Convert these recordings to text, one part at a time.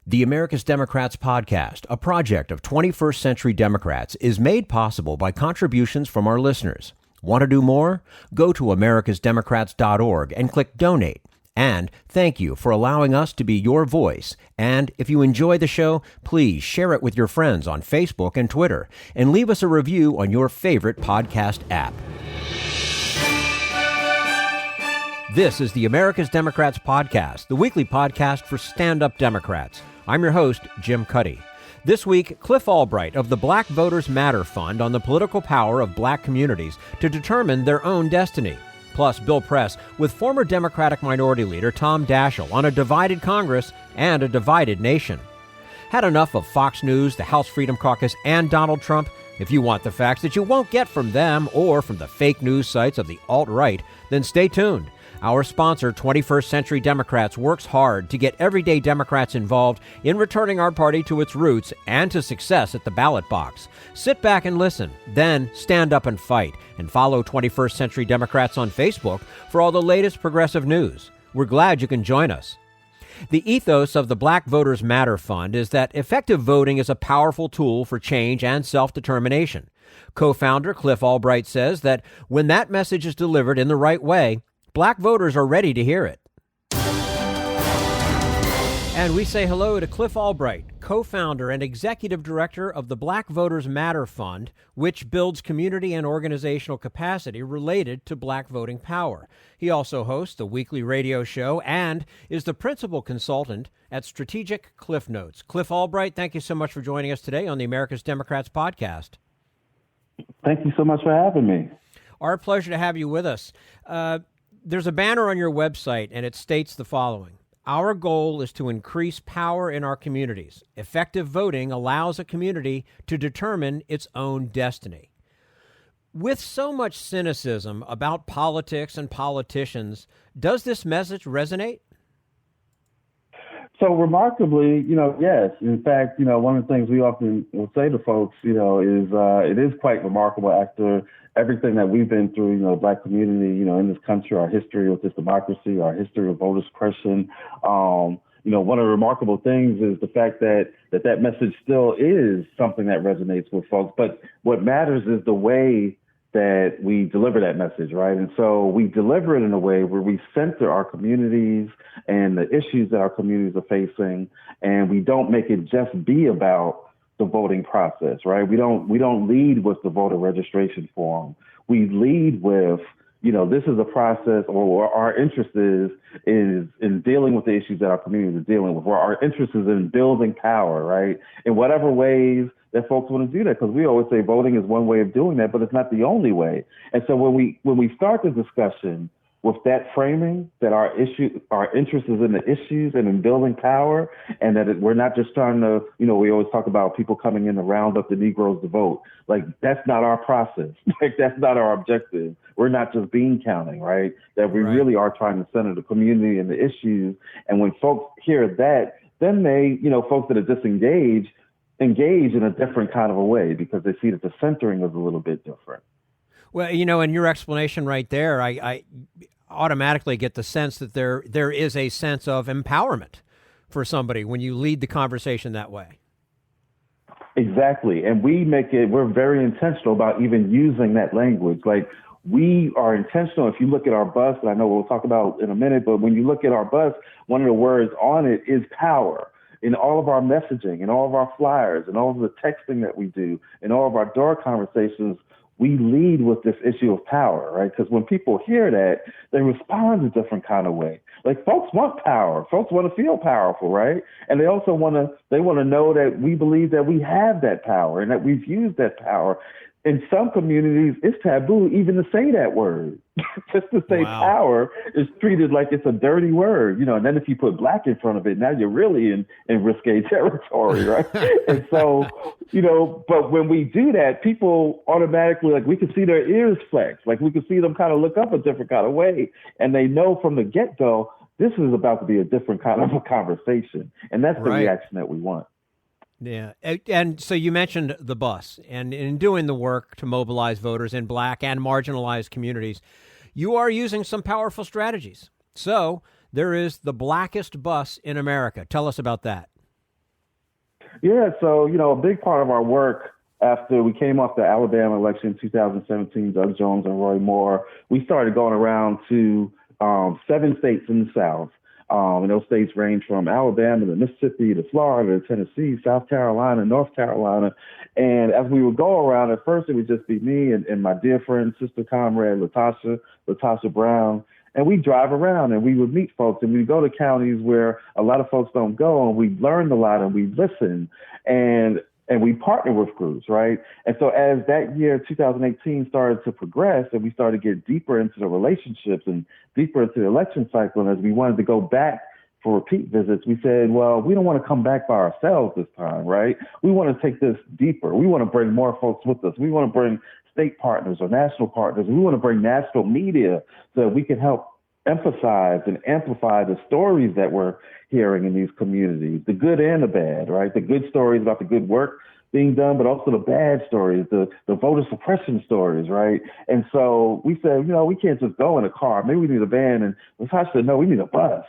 The America's Democrats podcast, a project of 21st Century Democrats, is made possible by contributions from our listeners. Want to do more? Go to americasdemocrats.org and click Donate. And thank you for allowing us to be your voice. And if you enjoy the show, please share it with your friends on Facebook and Twitter, and leave us a review on your favorite podcast app. This is the America's Democrats podcast, the weekly podcast for stand-up Democrats. I'm your host, Jim Cuddy. This week, Cliff Albright of the Black Voters Matter Fund on the political power of black communities to determine their own destiny. Plus, Bill Press with former Democratic Minority Leader Tom Daschle on a divided Congress and a divided nation. Had enough of Fox News, the House Freedom Caucus, and Donald Trump? If you want the facts that you won't get from them or from the fake news sites of the alt-right, then stay tuned. Our sponsor, 21st Century Democrats, works hard to get everyday Democrats involved in returning our party to its roots and to success at the ballot box. Sit back and listen, then stand up and fight, and follow 21st Century Democrats on Facebook for all the latest progressive news. We're glad you can join us. The ethos of the Black Voters Matter Fund is that effective voting is a powerful tool for change and self-determination. Co-founder Cliff Albright says that when that message is delivered in the right way, black voters are ready to hear it. And we say hello to Cliff Albright, co-founder and executive director of the Black Voters Matter Fund, which builds community and organizational capacity related to black voting power. He also hosts a weekly radio show and is the principal consultant at Strategic Cliff Notes. Cliff Albright, thank you so much for joining us today on the America's Democrats podcast. Thank you so much for having me. Our pleasure to have you with us. There's a banner on your website, and it states the following. Our goal is to increase power in our communities. Effective voting allows a community to determine its own destiny. With so much cynicism about politics and politicians, does this message resonate? So remarkably, yes. In fact, one of the things we often will say to folks, is it is quite remarkable after everything that we've been through, the black community, in this country, our history with this democracy, our history of voter suppression. One of the remarkable things is the fact that message still is something that resonates with folks. But what matters is the way that we deliver that message, right? And so we deliver it in a way where we center our communities and the issues that our communities are facing, and we don't make it just be about the voting process, right? We don't lead with the voter registration form. We lead with, this is a process, or our interest is in dealing with the issues that our communities are dealing with, or our interest is in building power, right? In whatever ways that folks want to do that, because we always say voting is one way of doing that, but it's not the only way. And so when we start the discussion with that framing, that our interest is in the issues and in building power, and that we're not just trying to, we always talk about people coming in to round up the Negroes to vote. Like, that's not our process. Like, that's not our objective. We're not just bean counting, right? That we really are trying to center the community and the issues. And when folks hear that, then they, folks that are disengaged, engage in a different kind of a way because they see that the centering is a little bit different. Well, in your explanation right there, I automatically get the sense that there is a sense of empowerment for somebody when you lead the conversation that way. Exactly. And we're very intentional about even using that language. Like, we are intentional. If you look at our bus, and I know we'll talk about in a minute, but when you look at our bus, one of the words on it is power. In all of our messaging, in all of our flyers, and all of the texting that we do, in all of our door conversations, we lead with this issue of power, right? Because when people hear that, they respond a different kind of way. Like, folks want power. Folks want to feel powerful, right? And they also want to know that we believe that we have that power and that we've used that power. In some communities, it's taboo even to say that word. Just to say power is treated like it's a dirty word, and then if you put black in front of it, now you're really in risque territory, right? And so, but when we do that, people automatically, like, we can see their ears flex, like we can see them kind of look up a different kind of way. And they know from the get-go, this is about to be a different kind of a conversation. And that's the reaction that we want. Yeah. And so you mentioned the bus, and in doing the work to mobilize voters in black and marginalized communities, you are using some powerful strategies. So there is the blackest bus in America. Tell us about that. Yeah, so, a big part of our work after we came off the Alabama election in 2017, Doug Jones and Roy Moore, we started going around to 7 states in the South. And those states range from Alabama to Mississippi to Florida to Tennessee, South Carolina, North Carolina. And as we would go around, at first it would just be me and my dear friend, sister comrade, Latasha Brown. And we drive around and we would meet folks and we go to counties where a lot of folks don't go, and we learned a lot and we listened and we partner with groups, right? And so as that year, 2018, started to progress and we started to get deeper into the relationships and deeper into the election cycle, and as we wanted to go back for repeat visits, we said, well, we don't want to come back by ourselves this time, right? We want to take this deeper. We want to bring more folks with us. We want to bring state partners or national partners. We want to bring national media so that we can help emphasize and amplify the stories that we're hearing in these communities, the good and the bad, right? The good stories about the good work being done, but also the bad stories, the voter suppression stories, right? And so we said, we can't just go in a car. Maybe we need a van. And Natasha said, no, we need a bus.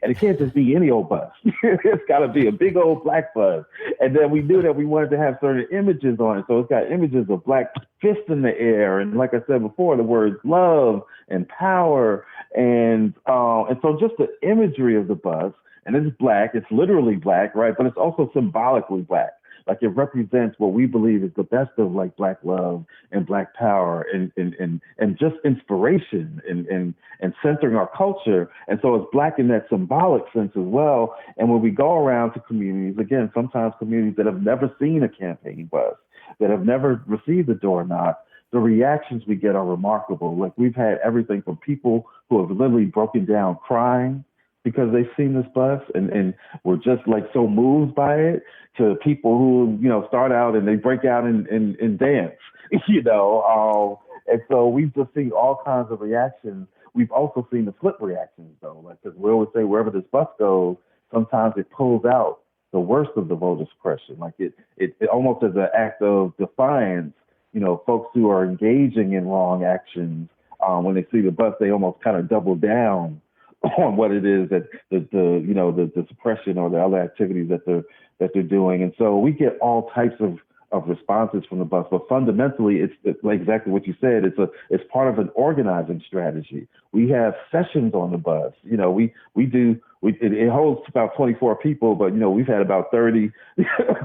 And it can't just be any old bus. It's got to be a big old black bus. And then we knew that we wanted to have certain images on it. So it's got images of black fists in the air. And like I said before, the words love and power. And so just the imagery of the bus, and it's black, it's literally black, right? But it's also symbolically black. Like it represents what we believe is the best of like black love and black power and just inspiration and centering our culture. And so it's black in that symbolic sense as well. And when we go around to communities, again, sometimes communities that have never seen a campaign bus, that have never received a door knock, the reactions we get are remarkable. Like we've had everything from people who have literally broken down crying because they've seen this bus and were just like so moved by it, to people who, start out and they break out and dance, and so we've just seen all kinds of reactions. We've also seen the flip reactions though, like, because we always say wherever this bus goes, sometimes it pulls out the worst of the voter suppression. Like it almost as an act of defiance, folks who are engaging in wrong actions, when they see the bus, they almost kind of double down on what it is that the suppression or the other activities that they're doing. And so we get all types of responses from the bus, but fundamentally it's like exactly what you said. It's part of an organizing strategy. We have sessions on the bus. It holds about 24 people, but we've had about 30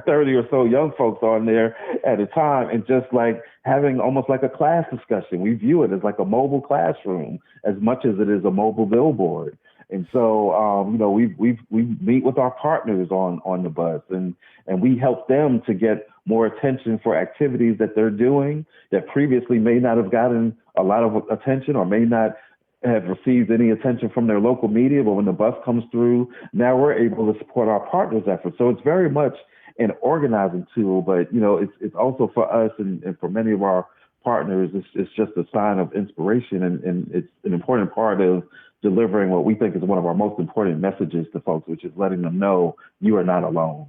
or so young folks on there at a time, and just like having almost like a class discussion. We view it as like a mobile classroom as much as it is a mobile billboard. And so, we meet with our partners on the bus, and we help them to get more attention for activities that they're doing that previously may not have gotten a lot of attention or may not have received any attention from their local media. But when the bus comes through, now we're able to support our partners' efforts. So it's very much an organizing tool, but it's also for us and for many of our partners, it's just a sign of inspiration, and it's an important part of delivering what we think is one of our most important messages to folks, which is letting them know you are not alone.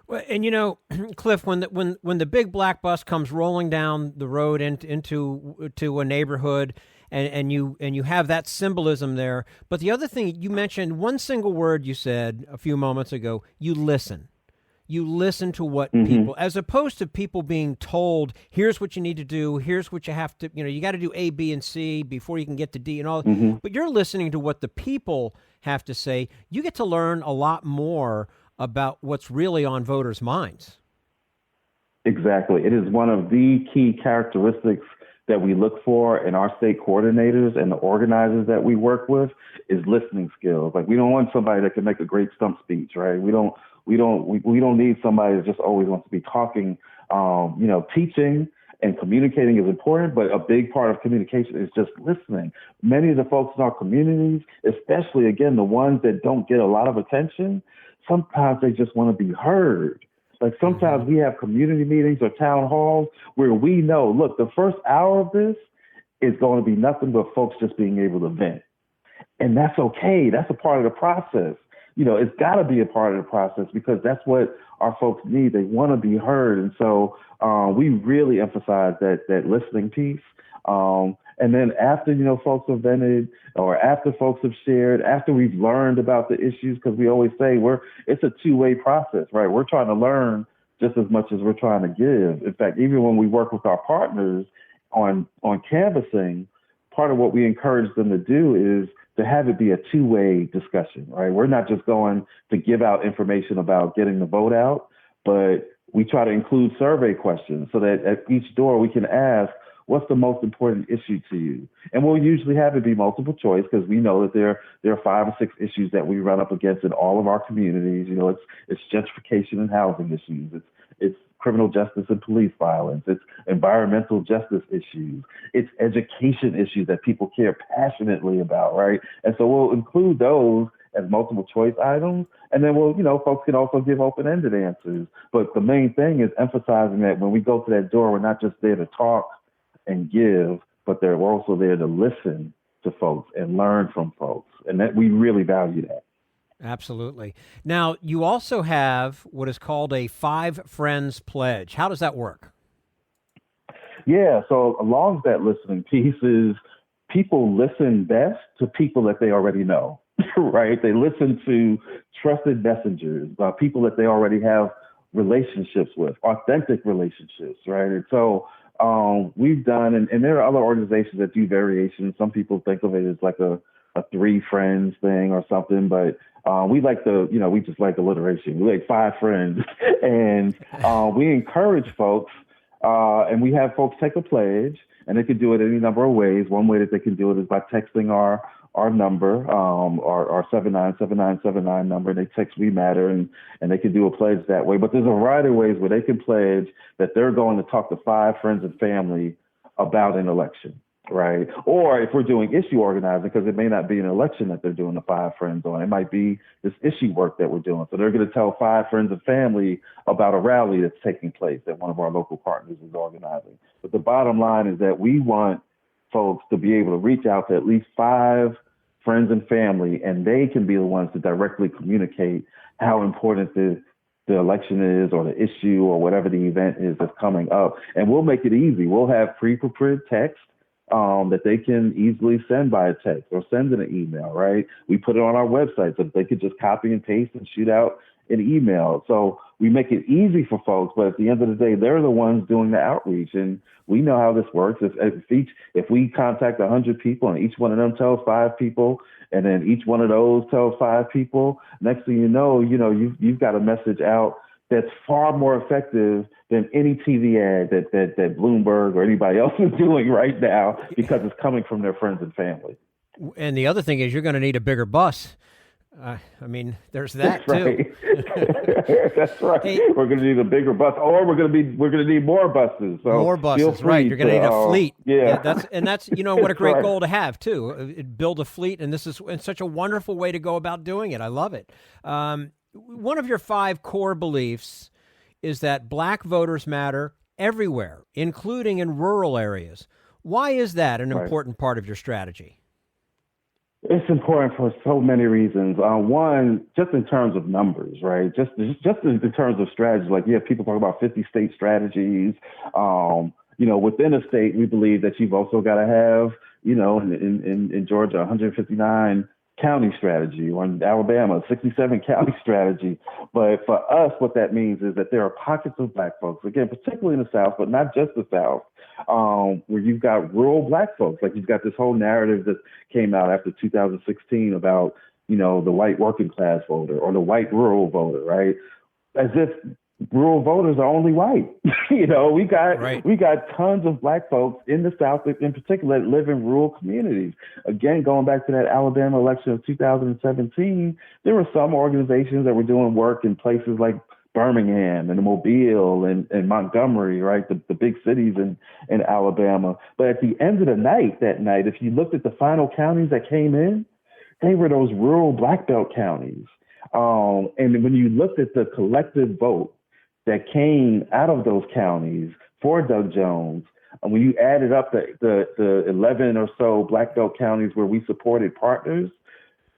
Well, and Cliff, when the big black bus comes rolling down the road into a neighborhood, and you have that symbolism there, but the other thing you mentioned, one single word you said a few moments ago, you listen. You listen to what people, as opposed to people being told, here's what you need to do, here's what you have to, you got to do A, B, and C before you can get to D and all. But you're listening to what the people have to say. You get to learn a lot more about what's really on voters' minds. Exactly. It is one of the key characteristics that we look for in our state coordinators and the organizers that we work with is listening skills. Like, we don't want somebody that can make a great stump speech, right? We don't need somebody that just always wants to be talking. Teaching and communicating is important, but a big part of communication is just listening. Many of the folks in our communities, especially, again, the ones that don't get a lot of attention, sometimes they just want to be heard. Like, sometimes we have community meetings or town halls where we know, look, the first hour of this is going to be nothing but folks just being able to vent. And that's okay. That's a part of the process. It's got to be a part of the process because that's what our folks need. They want to be heard. And so we really emphasize that listening piece. And then after, folks have vented or after folks have shared, after we've learned about the issues, because we always say it's a two-way process, right? We're trying to learn just as much as we're trying to give. In fact, even when we work with our partners on canvassing, part of what we encourage them to do is to have it be a two-way discussion, right? We're not just going to give out information about getting the vote out, but we try to include survey questions so that at each door we can ask, what's the most important issue to you? And we'll usually have it be multiple choice because we know that there are 5 or 6 issues that we run up against in all of our communities. It's gentrification and housing issues. It's criminal justice and police violence. It's environmental justice issues. It's education issues that people care passionately about, right? And so we'll include those as multiple choice items. And then folks can also give open-ended answers. But the main thing is emphasizing that when we go to that door, we're not just there to talk and give, but we're also there to listen to folks and learn from folks. And that we really value that. Absolutely. Now, you also have what is called a 5 Friends Pledge. How does that work? Yeah, so along with that listening piece is people listen best to people that they already know, right? They listen to trusted messengers, people that they already have relationships with, authentic relationships, right? And so we've done, and there are other organizations that do variations. Some people think of it as like a 3 friends thing or something, but we like we just like alliteration. We like 5 friends. And we encourage folks, and we have folks take a pledge, and they can do it any number of ways. One way that they can do it is by texting our number, our 797979 number. They text We Matter, and they can do a pledge that way. But there's a variety of ways where they can pledge that they're going to talk to 5 friends and family about an election. Right. Or if we're doing issue organizing, because it may not be an election that they're doing the 5 friends on, it might be this issue work that we're doing. So they're going to tell 5 friends and family about a rally that's taking place that one of our local partners is organizing. But the bottom line is that we want folks to be able to reach out to at least 5 friends and family, and they can be the ones to directly communicate how important the election is or the issue or whatever the event is that's coming up. And we'll make it easy. We'll have pre-prepared text that they can easily send by a text or send in an email, right? We put it on our website so that they could just copy and paste and shoot out an email. So we make it easy for folks, but at the end of the day, they're the ones doing the outreach. And we know how this works. If we contact 100 people and each one of them tells 5 people, and then each one of those tells 5 people, next thing you know, you've got a message out that's far more effective than any TV ad that Bloomberg or anybody else is doing right now, because it's coming from their friends and family. And the other thing is you're going to need a bigger bus. There's that too. That's right. Hey, we're going to need a bigger bus, or we're going to need more buses. So more buses, right? You're going to need a fleet. Yeah. That's what a great right. goal to have too. Build a fleet, and this is such a wonderful way to go about doing it. I love it. One of your 5 core beliefs is that Black voters matter everywhere, including in rural areas. Why is that an important part of your strategy? It's important for so many reasons. One, just in terms of numbers, right? Just in terms of strategy. Like, people talk about 50-state strategies. Within a state, we believe that you've also got to have, in Georgia, 159 county strategy, or in Alabama, 67 county strategy. But for us, what that means is that there are pockets of Black folks, again, particularly in the South, but not just the South, where you've got rural Black folks. Like, you've got this whole narrative that came out after 2016 about, the white working class voter or the white rural voter, right? As if rural voters are only white. We got tons of Black folks in the South, in particular, that live in rural communities. Again, going back to that Alabama election of 2017, there were some organizations that were doing work in places like Birmingham and Mobile and Montgomery, right? The big cities in Alabama. But at the end of the night, if you looked at the final counties that came in, they were those rural Black Belt counties. And when you looked at the collective vote that came out of those counties for Doug Jones, and when you added up the 11 or so Black Belt counties where we supported partners,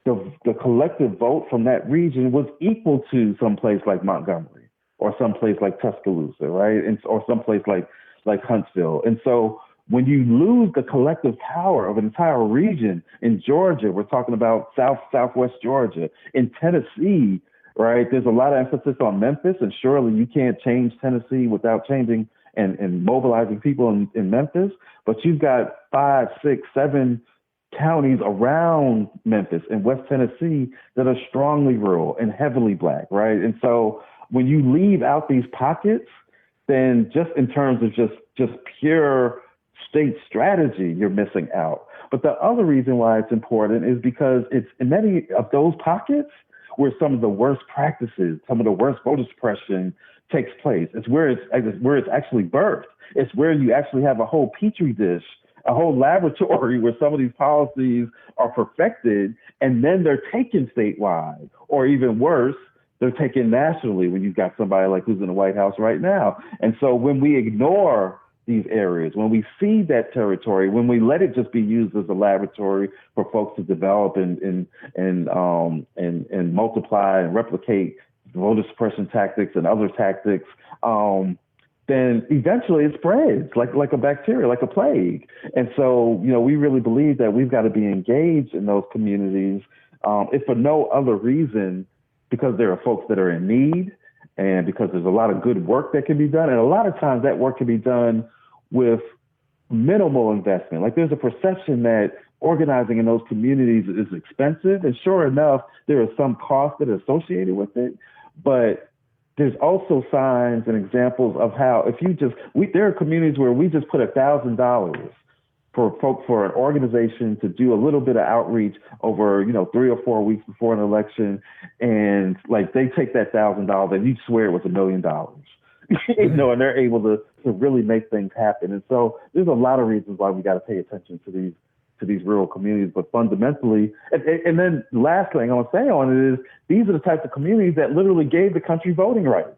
the collective vote from that region was equal to some place like Montgomery or some place like Tuscaloosa, right? Or some place like Huntsville. And so when you lose the collective power of an entire region in Georgia, we're talking about southwest Georgia, in Tennessee, right? There's a lot of emphasis on Memphis, and surely you can't change Tennessee without changing and mobilizing people in Memphis. But you've got 5, 6, 7 counties around Memphis in West Tennessee that are strongly rural and heavily Black, right? And so when you leave out these pockets, then just in terms of just pure state strategy, you're missing out. But the other reason why it's important is because it's in many of those pockets where some of the worst practices, some of the worst voter suppression takes place. It's where it's actually birthed. It's where you actually have a whole petri dish, a whole laboratory where some of these policies are perfected, and then they're taken statewide, or even worse, they're taken nationally when you've got somebody like who's in the White House right now. And so when we ignore these areas, when we see that territory, when we let it just be used as a laboratory for folks to develop and multiply and replicate voter suppression tactics and other tactics, then eventually it spreads like a bacteria, like a plague. And so, we really believe that we've got to be engaged in those communities, if for no other reason, because there are folks that are in need and because there's a lot of good work that can be done. And a lot of times that work can be done with minimal investment. Like there's a perception that organizing in those communities is expensive. And sure enough, there are some costs that are associated with it. But there's also signs and examples of how there are communities where we just put $1,000 for an organization to do a little bit of outreach over, 3 or 4 weeks before an election. And like they take that $1,000 and you swear it was $1 million. And they're able to really make things happen. And so there's a lot of reasons why we got to pay attention to these rural communities. But fundamentally, and then the last thing I want to say on it is these are the types of communities that literally gave the country voting rights,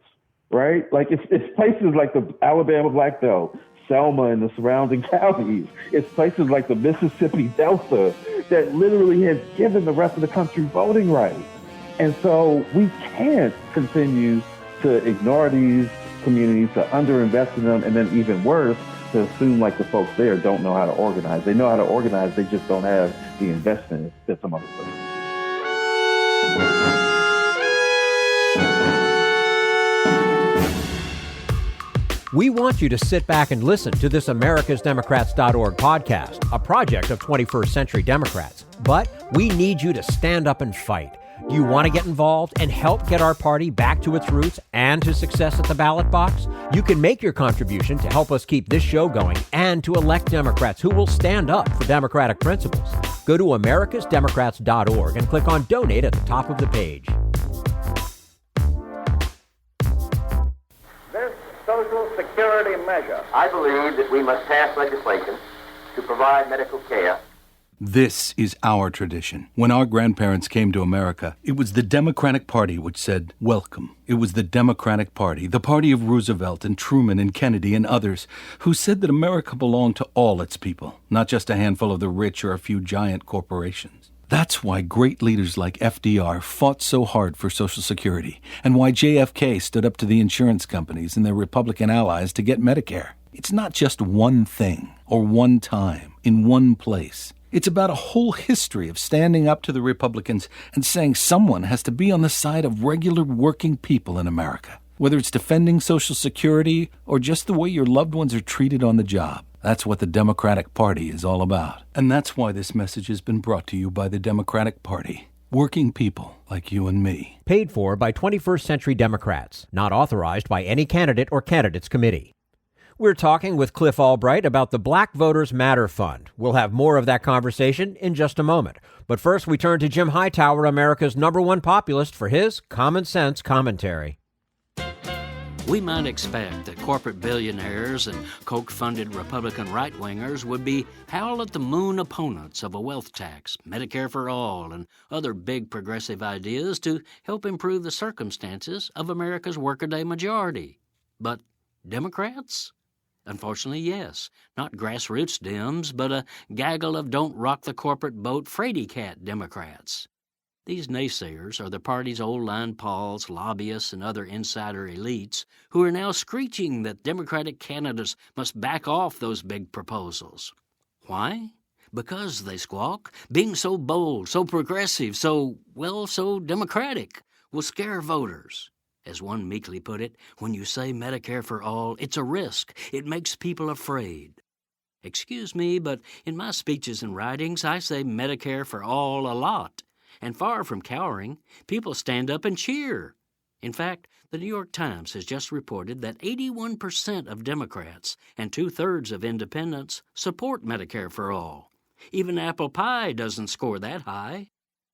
right? Like it's places like the Alabama Black Belt, Selma and the surrounding counties. It's places like the Mississippi Delta that literally has given the rest of the country voting rights. And so we can't continue to ignore these communities, to underinvest in them, and then even worse, to assume like the folks there don't know how to organize. They know how to organize, they just don't have the investment that some other folks. We want you to sit back and listen to this americasdemocrats.org podcast, a project of 21st Century Democrats. But we need you to stand up and fight. Do you want to get involved and help get our party back to its roots and to success at the ballot box? You can make your contribution to help us keep this show going and to elect Democrats who will stand up for democratic principles. Go to americasdemocrats.org and click on Donate at the top of the page. This Social Security measure, I believe that we must pass legislation to provide medical care. This is our tradition. When our grandparents came to America, it was the Democratic Party which said, welcome. It was the Democratic Party, the party of Roosevelt and Truman and Kennedy and others, who said that America belonged to all its people, not just a handful of the rich or a few giant corporations. That's why great leaders like FDR fought so hard for Social Security, and why JFK stood up to the insurance companies and their Republican allies to get Medicare. It's not just one thing, or one time, in one place. It's about a whole history of standing up to the Republicans and saying someone has to be on the side of regular working people in America, whether it's defending Social Security or just the way your loved ones are treated on the job. That's what the Democratic Party is all about. And that's why this message has been brought to you by the Democratic Party. Working people like you and me. Paid for by 21st Century Democrats. Not authorized by any candidate or candidates committee. We're talking with Cliff Albright about the Black Voters Matter Fund. We'll have more of that conversation in just a moment. But first, we turn to Jim Hightower, America's #1 populist, for his common sense commentary. We might expect that corporate billionaires and Koch-funded Republican right-wingers would be howl-at-the-moon opponents of a wealth tax, Medicare for all, and other big progressive ideas to help improve the circumstances of America's workaday majority. But Democrats? Unfortunately, yes. Not grassroots Dems, but a gaggle of don't-rock-the-corporate-boat fraidy-cat Democrats. These naysayers are the party's old-line pals, lobbyists, and other insider elites who are now screeching that Democratic candidates must back off those big proposals. Why? Because, they squawk, being so bold, so progressive, so democratic will scare voters. As one meekly put it, when you say Medicare for all, it's a risk. It makes people afraid. Excuse me, but in my speeches and writings, I say Medicare for all a lot. And far from cowering, people stand up and cheer. In fact, the New York Times has just reported that 81% of Democrats and 2/3 of independents support Medicare for all. Even apple pie doesn't score that high.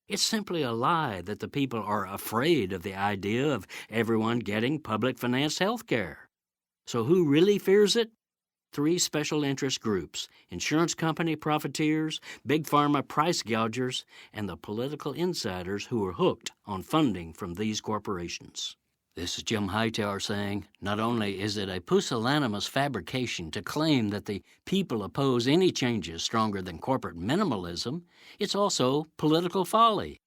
It's simply a lie that the people are afraid of the idea of everyone getting public-financed health care. So who really fears it? 3 special interest groups: insurance company profiteers, big pharma price gougers, and the political insiders who are hooked on funding from these corporations. This is Jim Hightower saying, not only is it a pusillanimous fabrication to claim that the people oppose any changes stronger than corporate minimalism, it's also political folly.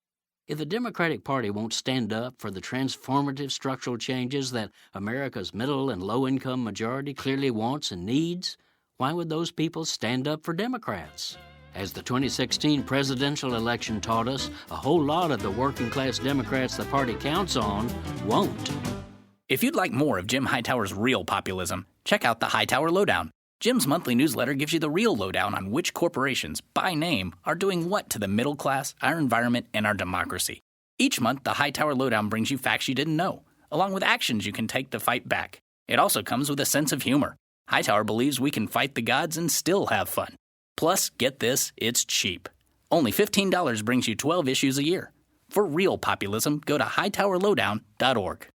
If the Democratic Party won't stand up for the transformative structural changes that America's middle and low-income majority clearly wants and needs, why would those people stand up for Democrats? As the 2016 presidential election taught us, a whole lot of the working-class Democrats the party counts on won't. If you'd like more of Jim Hightower's real populism, check out the Hightower Lowdown. Jim's monthly newsletter gives you the real lowdown on which corporations, by name, are doing what to the middle class, our environment, and our democracy. Each month, the Hightower Lowdown brings you facts you didn't know, along with actions you can take to fight back. It also comes with a sense of humor. Hightower believes we can fight the gods and still have fun. Plus, get this, it's cheap. Only $15 brings you 12 issues a year. For real populism, go to hightowerlowdown.org.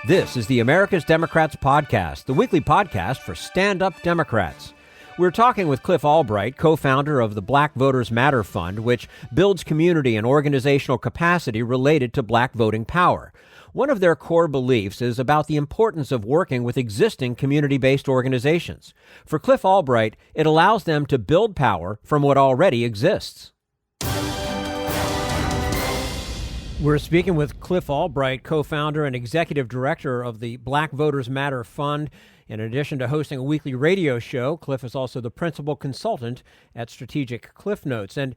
This is the America's Democrats podcast, the weekly podcast for stand-up Democrats. We're talking with Cliff Albright, co-founder of the Black Voters Matter Fund, which builds community and organizational capacity related to black voting power. One of their core beliefs is about the importance of working with existing community-based organizations. For Cliff Albright, it allows them to build power from what already exists. We're speaking with Cliff Albright, co-founder and executive director of the Black Voters Matter Fund. In addition to hosting a weekly radio show, Cliff is also the principal consultant at Strategic Cliff Notes. And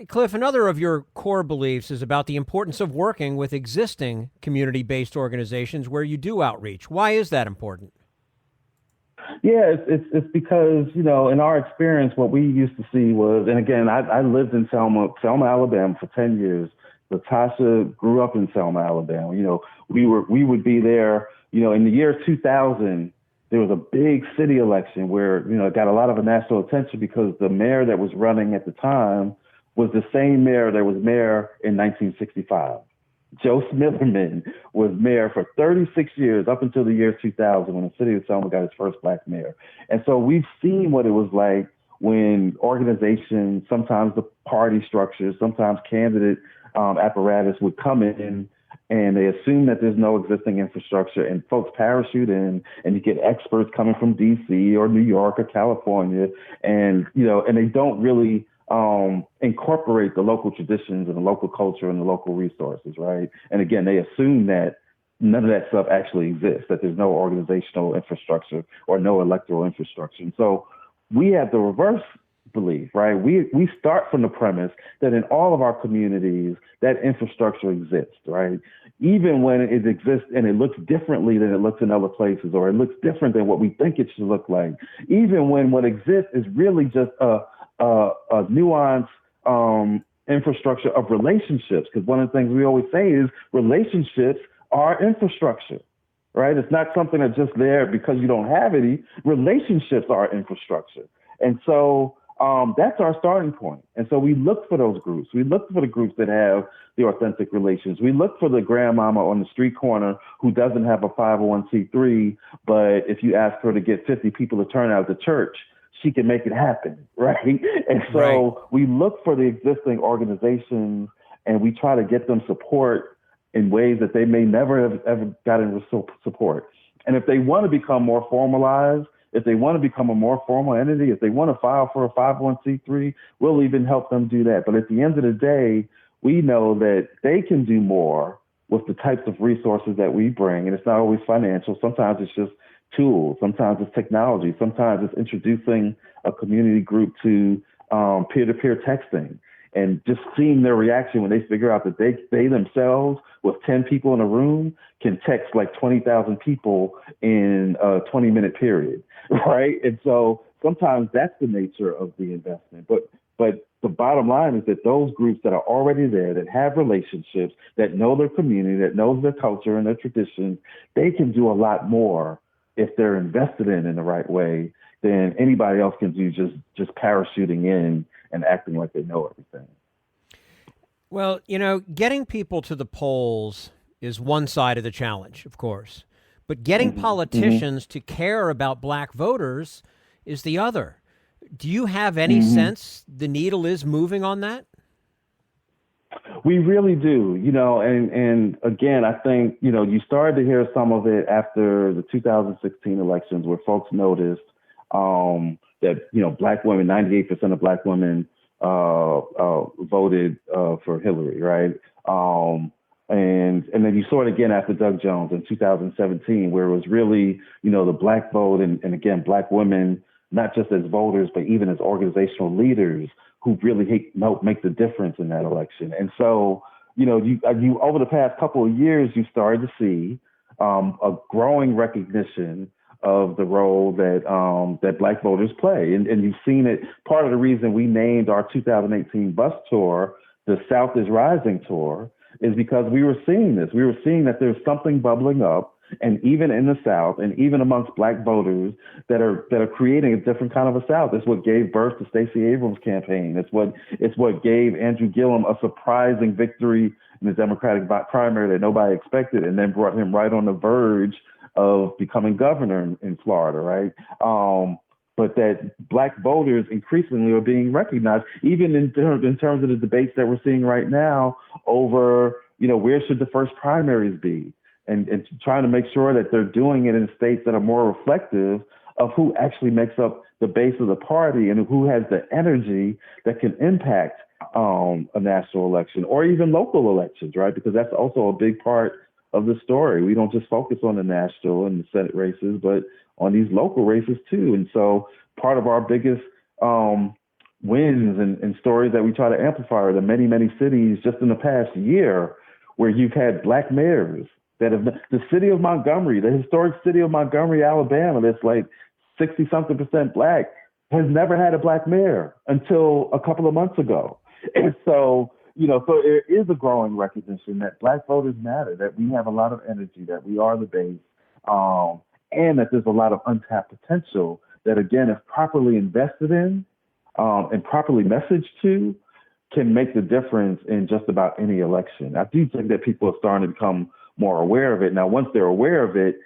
Cliff, another of your core beliefs is about the importance of working with existing community-based organizations where you do outreach. Why is that important? Yeah, it's because, in our experience, what we used to see was, and again, I lived in Selma, Alabama for 10 years. Latasha grew up in Selma, Alabama. We would be there, in the year 2000, there was a big city election where, it got a lot of national attention because the mayor that was running at the time was the same mayor that was mayor in 1965. Joe Smitherman was mayor for 36 years up until the year 2000 when the city of Selma got its first black mayor. And so we've seen what it was like when organizations, sometimes the party structures, sometimes candidate apparatus would come in and they assume that there's no existing infrastructure and folks parachute in and you get experts coming from DC or New York or California and they don't really incorporate the local traditions and the local culture and the local resources, right? And again, they assume that none of that stuff actually exists, that there's no organizational infrastructure or no electoral infrastructure. And so we have the reverse belief, right? We start from the premise that in all of our communities, that infrastructure exists, right? Even when it exists and it looks differently than it looks in other places, or it looks different than what we think it should look like. Even when what exists is really just a nuanced infrastructure of relationships. Because one of the things we always say is relationships are infrastructure, right? It's not something that's just there because you don't have any. Relationships are infrastructure. And so that's our starting point. And so we look for those groups. We look for the groups that have the authentic relations. We look for the grandmama on the street corner who doesn't have a 501c3, but if you ask her to get 50 people to turn out to church, she can make it happen, right? And so we look for the existing organizations and we try to get them support in ways that they may never have ever gotten support. And if they want to become more formalized, If they want to become a more formal entity, if they want to file for a 501c3, we'll even help them do that. But at the end of the day, we know that they can do more with the types of resources that we bring. And it's not always financial. Sometimes it's just tools. Sometimes it's technology. Sometimes it's introducing a community group to peer-to-peer texting and just seeing their reaction when they figure out that they themselves, with 10 people in a room, can text like 20,000 people in a 20-minute period, right? And so sometimes that's the nature of the investment. But the bottom line is that those groups that are already there, that have relationships, that know their community, that knows their culture and their traditions, they can do a lot more if they're invested in the right way than anybody else can do just parachuting in and acting like they know everything. Well, getting people to the polls is one side of the challenge, of course. But getting politicians to care about black voters is the other. Do you have any sense the needle is moving on that? We really do, and again, I think, you started to hear some of it after the 2016 elections where folks noticed that, black women, 98% of black women voted for Hillary, right? And then you saw it again after Doug Jones in 2017, where it was really, the black vote and again, black women, not just as voters, but even as organizational leaders who really help make the difference in that election. And so, you over the past couple of years, you started to see a growing recognition of the role that black voters play. And you've seen it. Part of the reason we named our 2018 bus tour the South is Rising tour is because we were seeing this. We were seeing that there's something bubbling up, and even in the South, and even amongst black voters that are creating a different kind of a South. It's what gave birth to Stacey Abrams' campaign. It's what gave Andrew Gillum a surprising victory in the Democratic primary that nobody expected, and then brought him right on the verge of becoming governor in Florida, right? But that black voters increasingly are being recognized, even in terms of the debates that we're seeing right now over, where should the first primaries be? And trying to make sure that they're doing it in states that are more reflective of who actually makes up the base of the party and who has the energy that can impact a national election or even local elections, right? Because that's also a big part of the story. We don't just focus on the national and the Senate races, but on these local races too. And so part of our biggest wins and stories that we try to amplify are the many, many cities just in the past year where you've had black mayors that have been, the city of Montgomery, the historic city of Montgomery, Alabama, that's like 60-something% black, has never had a black mayor until a couple of months ago. And so, so there is a growing recognition that black voters matter, that we have a lot of energy, that we are the base, and that there's a lot of untapped potential that, again, if properly invested in and properly messaged to, can make the difference in just about any election. I do think that people are starting to become more aware of it. Now, once they're aware of it,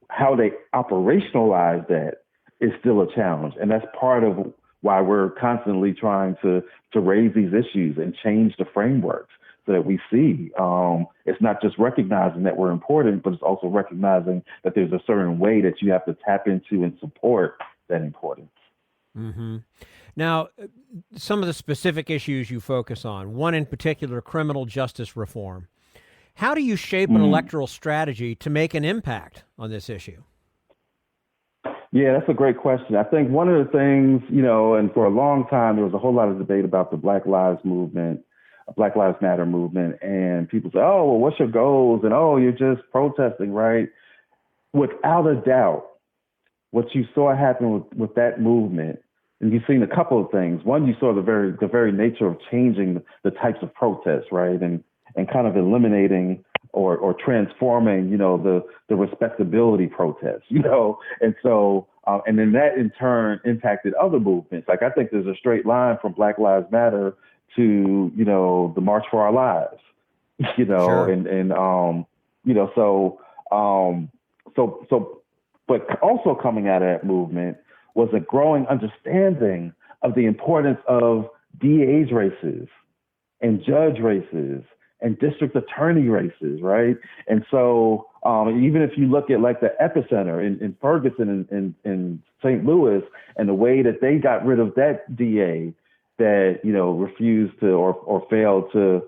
how they operationalize that is still a challenge. And that's part of why we're constantly trying to raise these issues and change the frameworks so that we see it's not just recognizing that we're important, but it's also recognizing that there's a certain way that you have to tap into and support that importance. Mm-hmm. Now, some of the specific issues you focus on, one in particular, criminal justice reform. How do you shape an electoral strategy to make an impact on this issue? Yeah, that's a great question. I think one of the things, and for a long time, there was a whole lot of debate about the Black Lives Matter movement. And people say, oh, well, what's your goals? And, oh, you're just protesting, right? Without a doubt, what you saw happen with that movement, and you've seen a couple of things. One, you saw the very nature of changing the types of protests, right? And kind of eliminating or transforming, the respectability protests, and so, and then that in turn impacted other movements. Like, I think there's a straight line from Black Lives Matter to, the March for Our Lives, Sure. But also coming out of that movement was a growing understanding of the importance of DA's races and judge races and district attorney races, right? And so even if you look at like the epicenter in Ferguson in St. Louis and the way that they got rid of that DA that, refused to or failed to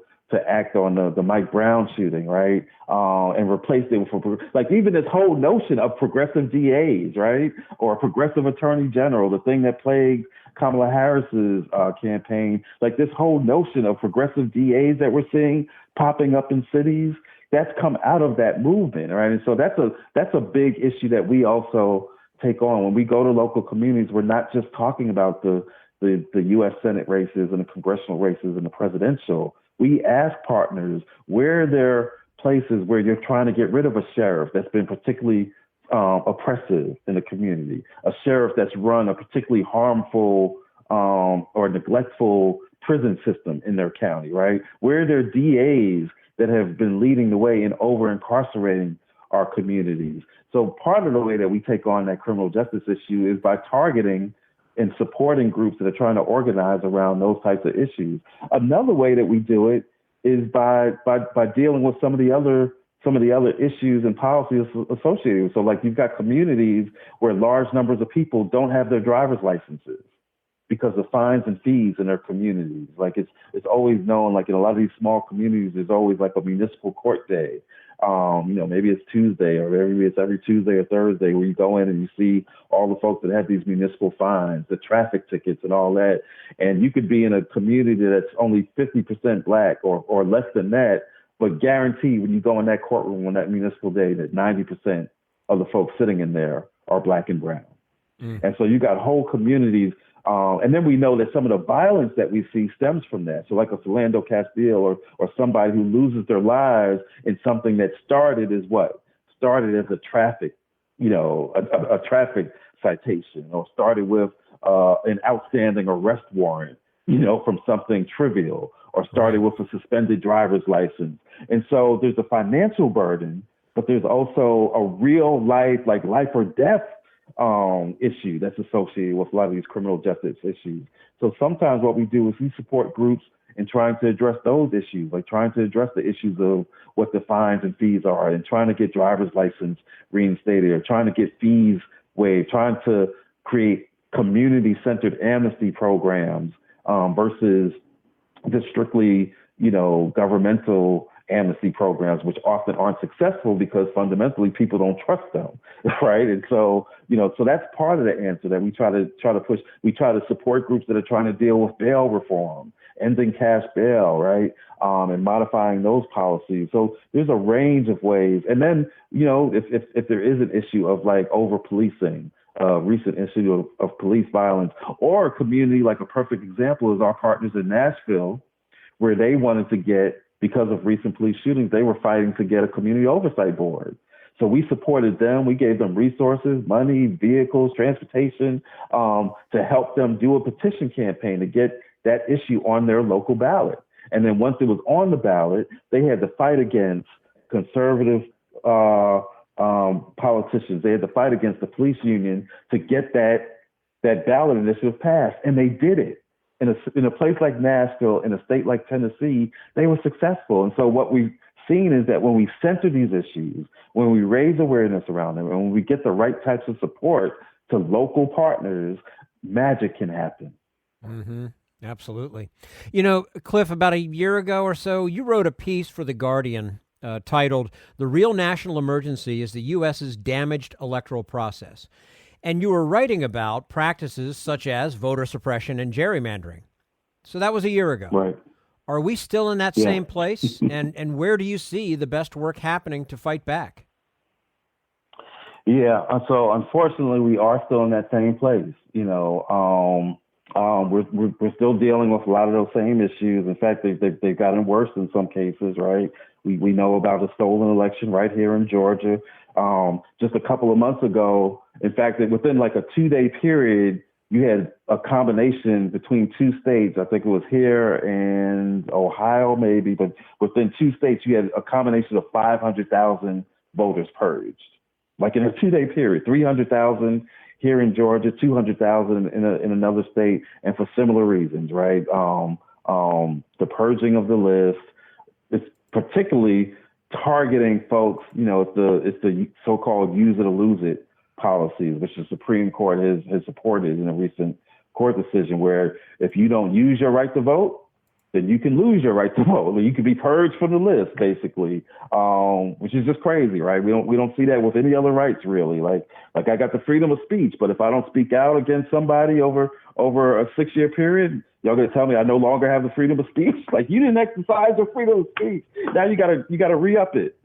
act on the Mike Brown shooting, right? And replaced it with, like, even this whole notion of progressive DAs, right? Or a progressive attorney general, the thing that plagued Kamala Harris's campaign, like this whole notion of progressive DAs that we're seeing popping up in cities, that's come out of that movement, right? And so that's a big issue that we also take on. When we go to local communities, we're not just talking about the U.S. Senate races and the congressional races and the presidential. We ask partners where there are places where you're trying to get rid of a sheriff that's been particularly oppressive in the community, a sheriff that's run a particularly harmful or neglectful prison system in their county, right? Where there are DAs that have been leading the way in over-incarcerating our communities. So part of the way that we take on that criminal justice issue is by targeting and supporting groups that are trying to organize around those types of issues. Another way that we do it is by dealing with some of the other issues and policies associated. So like you've got communities where large numbers of people don't have their driver's licenses because of fines and fees in their communities. Like it's always known, like in a lot of these small communities, there's always like a municipal court day. Maybe it's Tuesday or maybe it's every Tuesday or Thursday where you go in and you see all the folks that have these municipal fines, the traffic tickets and all that. And you could be in a community that's only 50% Black or less than that, but guarantee when you go in that courtroom on that municipal day that 90% of the folks sitting in there are Black and brown. And so you got whole communities. And then we know that some of the violence that we see stems from that. So like a Philando Castile or somebody who loses their lives in something that started as a traffic, a traffic citation, or started with an outstanding arrest warrant, from something trivial, or started with a suspended driver's license. And so there's a financial burden, but there's also a real life, like life or death issue that's associated with a lot of these criminal justice issues. So sometimes what we do is we support groups in trying to address those issues, like trying to address the issues of what the fines and fees are, and trying to get driver's license reinstated, or trying to get fees waived, trying to create community-centered amnesty programs versus the strictly, governmental amnesty programs, which often aren't successful because fundamentally people don't trust them, right? And so, so that's part of the answer that we try to push. We try to support groups that are trying to deal with bail reform, ending cash bail, right? And modifying those policies. So there's a range of ways. And then, if there is an issue of like over policing, recent issue of police violence, or a community, like a perfect example is our partners in Nashville, where they wanted to get, because of recent police shootings, they were fighting to get a community oversight board. So we supported them. We gave them resources, money, vehicles, transportation, to help them do a petition campaign to get that issue on their local ballot. And then once it was on the ballot, they had to fight against conservative politicians. They had to fight against the police union to get that ballot initiative passed, and they did it. In a place like Nashville, in a state like Tennessee, they were successful. And so what we've seen is that when we center these issues, when we raise awareness around them, and when we get the right types of support to local partners, magic can happen. Mm-hmm. Absolutely. Cliff, about a year ago or so, you wrote a piece for The Guardian titled "The Real National Emergency is the U.S.'s Damaged Electoral Process." And you were writing about practices such as voter suppression and gerrymandering. So that was a year ago. Right. Are we still in that same place? And where do you see the best work happening to fight back? Yeah. So unfortunately, we are still in that same place. We're still dealing with a lot of those same issues. In fact, they've gotten worse in some cases, right? We know about a stolen election right here in Georgia. Just a couple of months ago, in fact, within like a 2-day period, you had a combination between two states. I think it was here and Ohio, maybe, but within 2 states, you had a combination of 500,000 voters purged. Like in a 2-day period, 300,000 here in Georgia, 200,000 in another state, and for similar reasons, right? The purging of the list. It's particularly targeting folks. It's the so-called use it or lose it policies, which the Supreme Court has supported in a recent court decision, where if you don't use your right to vote, then you can lose your right to vote. You can be purged from the list, basically, which is just crazy, right? We don't see that with any other rights, really. Like I got the freedom of speech, but if I don't speak out against somebody over a 6-year period, y'all gonna tell me I no longer have the freedom of speech? Like, you didn't exercise your freedom of speech. Now you gotta re-up it.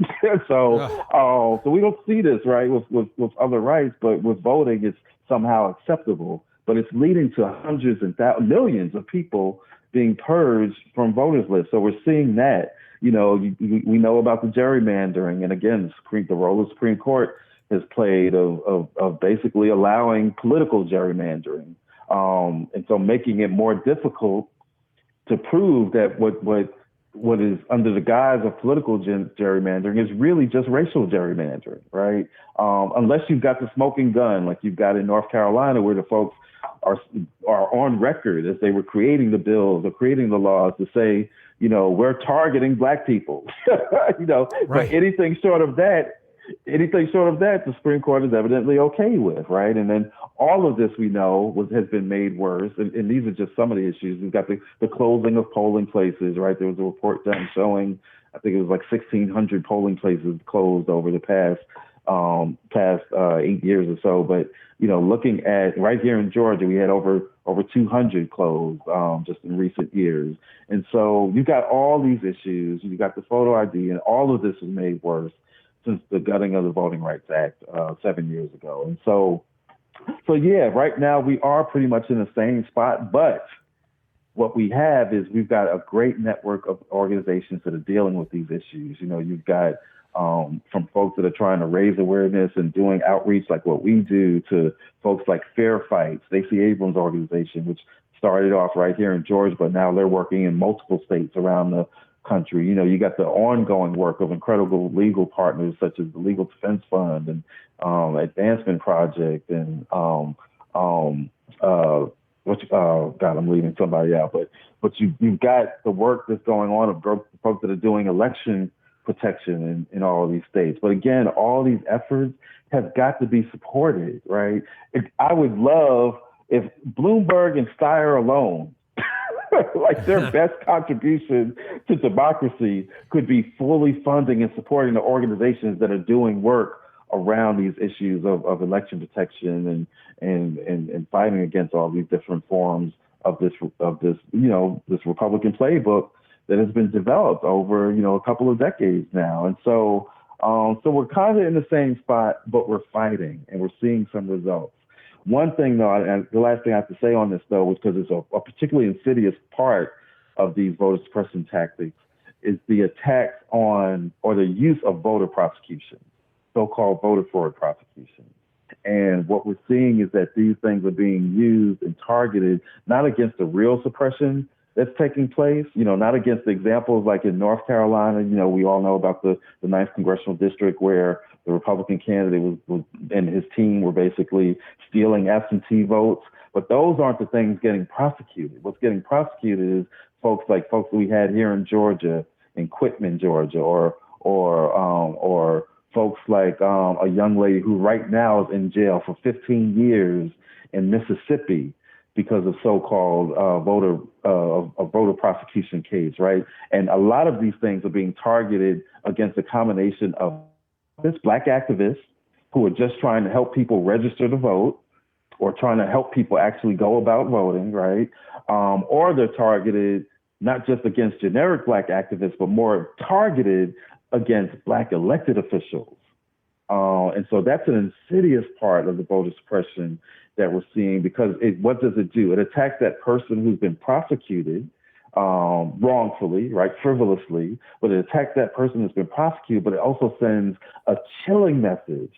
So we don't see this, right, with other rights, but with voting, it's somehow acceptable. But it's leading to hundreds and millions of people being purged from voters lists. So we're seeing that. We know about the gerrymandering, and again, the role of the Supreme Court has played of basically allowing political gerrymandering, and so making it more difficult to prove that what is under the guise of political gerrymandering is really just racial gerrymandering, right? Unless you've got the smoking gun, like you've got in North Carolina, where the folks are on record as they were creating the bills or creating the laws to say, we're targeting Black people. Right. But anything short of that, the Supreme Court is evidently okay with, right? And then all of this, we know, has been made worse. And these are just some of the issues. We've got the closing of polling places, right? There was a report done showing, I think it was like 1,600 polling places closed over the past 8 years or so. But, looking at right here in Georgia, we had over 200 closed just in recent years. And so you've got all these issues. You've got the photo ID, and all of this is made worse since the gutting of the Voting Rights Act 7 years ago. And so yeah, right now we are pretty much in the same spot, but what we have is we've got a great network of organizations that are dealing with these issues. You've got from folks that are trying to raise awareness and doing outreach like what we do, to folks like Fair Fight, Stacey Abrams' organization, which started off right here in Georgia, but now they're working in multiple states around the country. You got the ongoing work of incredible legal partners such as the Legal Defense Fund and Advancement Project and I'm leaving somebody out, but you've got the work that's going on of folks that are doing election protection in all of these states. But again, all these efforts have got to be supported, right? I would love if Bloomberg and Steyer alone, like their best contribution to democracy, could be fully funding and supporting the organizations that are doing work around these issues of election protection and fighting against all these different forms of this Republican playbook that has been developed over, a couple of decades now. And so we're kind of in the same spot, but we're fighting and we're seeing some results. One thing, though, and the last thing I have to say on this, though, is because it's a particularly insidious part of these voter suppression tactics, is the attacks on or the use of voter prosecution, so-called voter fraud prosecution. And what we're seeing is that these things are being used and targeted not against the real suppression that's taking place, not against the examples like in North Carolina. We all know about the 9th Congressional District, where the Republican candidate was and his team were basically stealing absentee votes. But those aren't the things getting prosecuted. What's getting prosecuted is folks we had here in Georgia, in Quitman, Georgia, or folks like a young lady who right now is in jail for 15 years in Mississippi because of so-called voter prosecution case, right? And a lot of these things are being targeted against a combination of Black activists who are just trying to help people register to vote or trying to help people actually go about voting, right? Or they're targeted not just against generic Black activists, but more targeted against Black elected officials. And so that's an insidious part of the voter suppression that we're seeing, because what does it do? It attacks that person who's been prosecuted wrongfully, right, frivolously, but it attacks that person who's been prosecuted, but it also sends a chilling message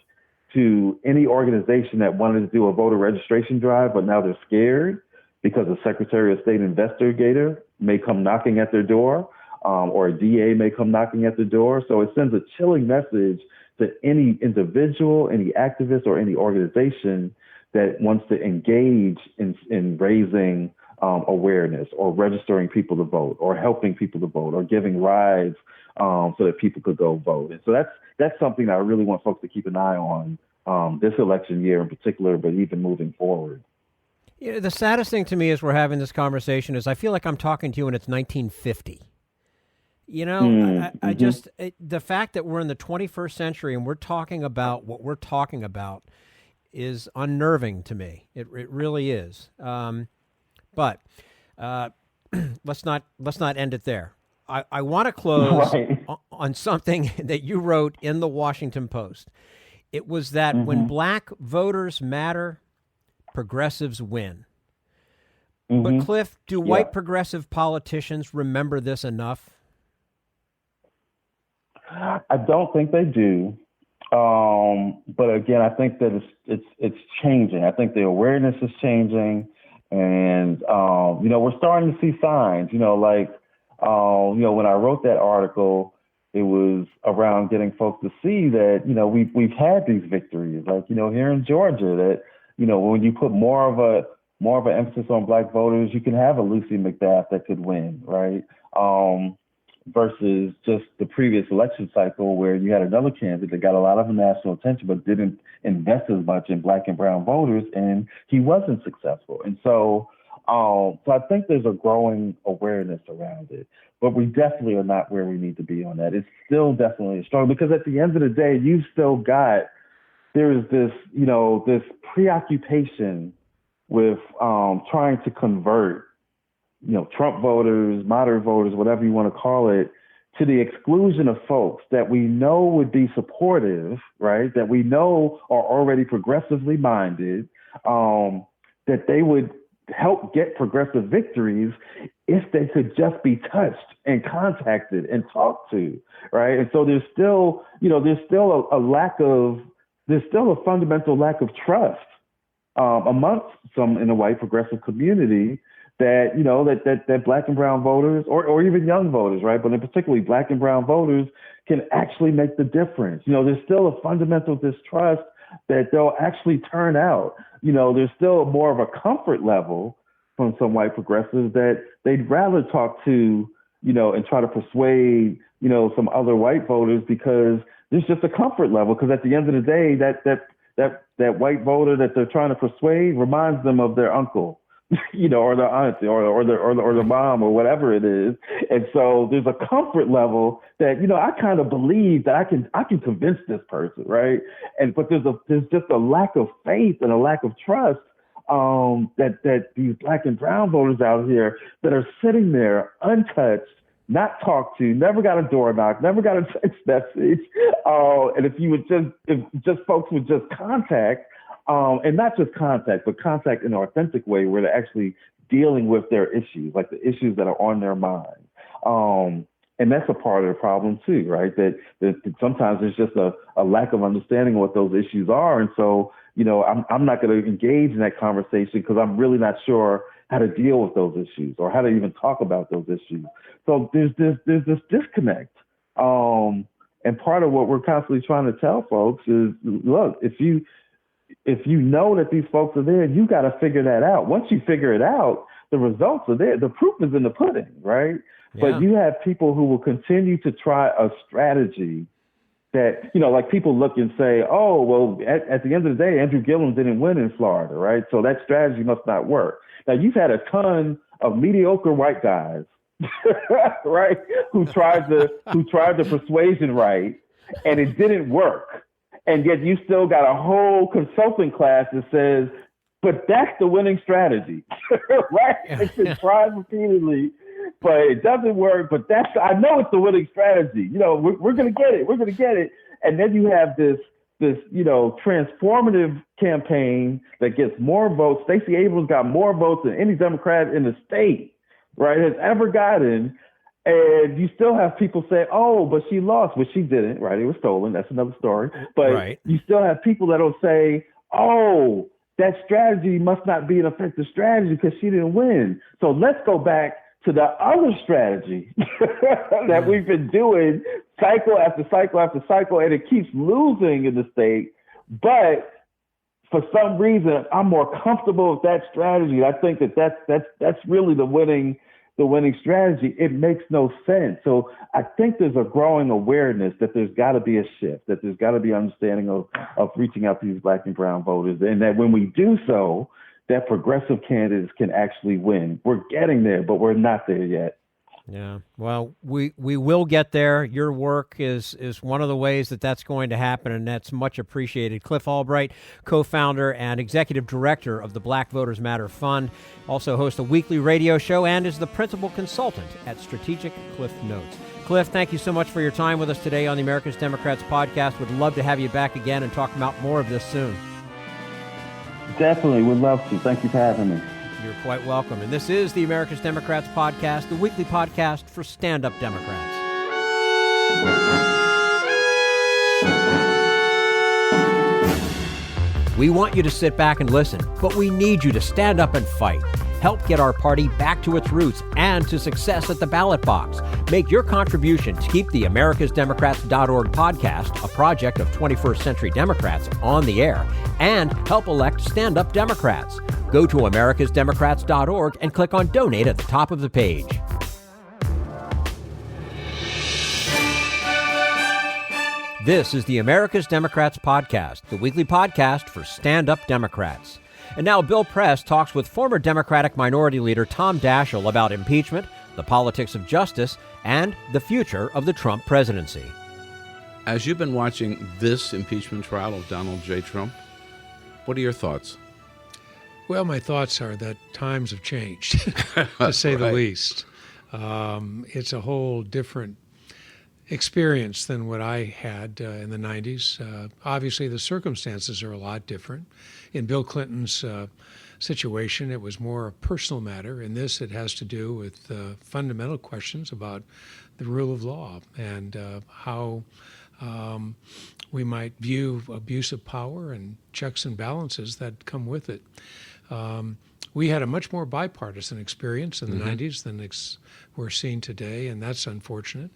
to any organization that wanted to do a voter registration drive, but now they're scared because a Secretary of State investigator may come knocking at their door, or a DA may come knocking at the door. So it sends a chilling message to any individual, any activist, or any organization that wants to engage in raising awareness, or registering people to vote, or helping people to vote, or giving rides so that people could go vote. And so that's something that I really want folks to keep an eye on this election year in particular, but even moving forward. You know, the saddest thing to me as we're having this conversation is I feel like I'm talking to you and it's 1950. You know, I just, the fact that we're in the 21st century and we're talking about what we're talking about is unnerving to me. It really is. But let's not end it there. I want to close on something that you wrote in the Washington Post. It was that when black voters matter, progressives win. But Cliff, do white progressive politicians remember this enough? I don't think they do. But again, I think that it's changing. I think the awareness is changing, and we're starting to see signs. When I wrote that article, it was around getting folks to see that we've had these victories, like here in Georgia, that when you put more of an emphasis on black voters, you can have a Lucy McBath that could win, right? Versus just the previous election cycle where you had another candidate that got a lot of national attention but didn't invest as much in black and brown voters, and he wasn't successful. And so I think there's a growing awareness around it, but we definitely are not where we need to be on that. It's still definitely a struggle because at the end of the day, you've still got, there's this, this preoccupation with trying to convert Trump voters, moderate voters, whatever you want to call it, to the exclusion of folks that we know would be supportive, right? That we know are already progressively minded, that they would help get progressive victories if they could just be touched and contacted and talked to, right? And so there's still a fundamental lack of trust amongst some in the white progressive community that black and brown voters or even young voters, right? But in particularly black and brown voters can actually make the difference. There's still a fundamental distrust that they'll actually turn out. There's still more of a comfort level from some white progressives that they'd rather talk to, and try to persuade, some other white voters because there's just a comfort level. Because at the end of the day, that white voter that they're trying to persuade reminds them of their uncle. Or their auntie, or the mom, or whatever it is, and so there's a comfort level that I kind of believe that I can convince this person, right? But there's just a lack of faith and a lack of trust that these black and brown voters out here that are sitting there untouched, not talked to, never got a door knock, never got a text message, and if folks would just contact. And not just contact, but contact in an authentic way where they're actually dealing with their issues, like the issues that are on their mind. And that's a part of the problem too, right? That sometimes there's just a lack of understanding of what those issues are. And so, I'm not going to engage in that conversation because I'm really not sure how to deal with those issues or how to even talk about those issues. So there's this disconnect. And part of what we're constantly trying to tell folks is, look, if you know that these folks are there, you got to figure that out. Once you figure it out, the results are there. The proof is in the pudding, right? Yeah. But you have people who will continue to try a strategy that, like people look and say, oh, well, at the end of the day, Andrew Gillum didn't win in Florida, right? So that strategy must not work. Now, you've had a ton of mediocre white guys, right, who tried the persuasion right, and it didn't work. And yet you still got a whole consulting class that says, but that's the winning strategy, right? It's been tried repeatedly, but it doesn't work. But I know it's the winning strategy. We're going to get it. We're going to get it. And then you have this transformative campaign that gets more votes. Stacey Abrams got more votes than any Democrat in the state, right, has ever gotten. And you still have people say, oh, but she lost, but she didn't, right? It was stolen. That's another story. But You still have people that'll say, oh, that strategy must not be an effective strategy because she didn't win. So let's go back to the other strategy that we've been doing cycle after cycle after cycle, and it keeps losing in the state. But for some reason, I'm more comfortable with that strategy. I think that's really the winning strategy. It makes no sense. So I think there's a growing awareness that there's got to be a shift, that there's got to be understanding of reaching out to these Black and brown voters, and that when we do so, that progressive candidates can actually win. We're getting there, but we're not there yet. Yeah, well, we will get there. Your work is one of the ways that's going to happen, and that's much appreciated. Cliff Albright, co-founder and executive director of the Black Voters Matter Fund, also hosts a weekly radio show and is the principal consultant at Strategic Cliff Notes. Cliff, thank you so much for your time with us today on the America's Democrats podcast. Would love to have you back again and talk about more of this soon. Definitely, would love to. Thank you for having me. You're quite welcome. And this is the America's Democrats podcast, the weekly podcast for stand-up Democrats. We want you to sit back and listen, but we need you to stand up and fight. Help get our party back to its roots and to success at the ballot box. Make your contribution to keep the americasdemocrats.org podcast, a project of 21st Century Democrats, on the air, and help elect stand-up Democrats. Go to americasdemocrats.org and click on Donate at the top of the page. This is the America's Democrats podcast, the weekly podcast for stand-up Democrats. And now Bill Press talks with former Democratic Minority Leader Tom Daschle about impeachment, the politics of justice, and the future of the Trump presidency. As you've been watching this impeachment trial of Donald J. Trump, what are your thoughts? Well, my thoughts are that times have changed, to say the least. It's a whole different experience than what I had in the 90s. Obviously, the circumstances are a lot different. In Bill Clinton's situation, it was more a personal matter. In this, it has to do with fundamental questions about the rule of law and how we might view abuse of power and checks and balances that come with it. We had a much more bipartisan experience in the 90s than we're seeing today, and that's unfortunate.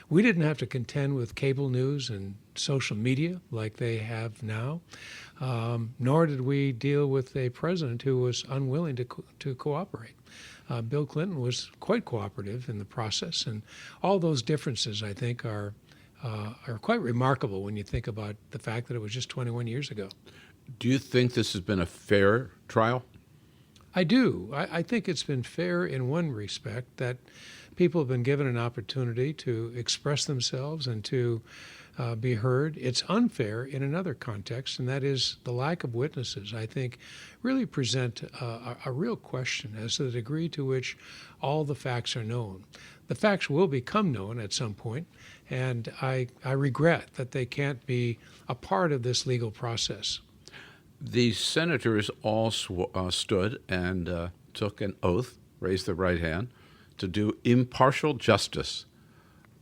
We didn't have to contend with cable news and social media like they have now, nor did we deal with a president who was unwilling to cooperate. Bill Clinton was quite cooperative in the process, and all those differences, I think, are quite remarkable when you think about the fact that it was just 21 years ago. Do you think this has been a fair trial? I do. I think it's been fair in one respect, that people have been given an opportunity to express themselves and to be heard. It's unfair in another context, and that is the lack of witnesses, I think, really present a real question as to the degree to which all the facts are known. The facts will become known at some point, and I regret that they can't be a part of this legal process. The senators all stood and took an oath, raised their right hand, to do impartial justice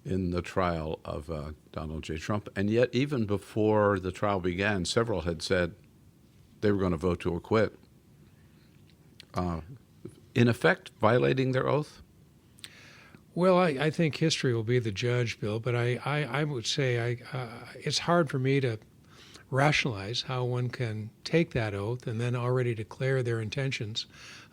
in the trial of Donald J. Trump. And yet, even before the trial began, several had said they were going to vote to acquit. In effect, violating their oath? Well, I think history will be the judge, Bill, but I would say it's hard for me to rationalize how one can take that oath and then already declare their intentions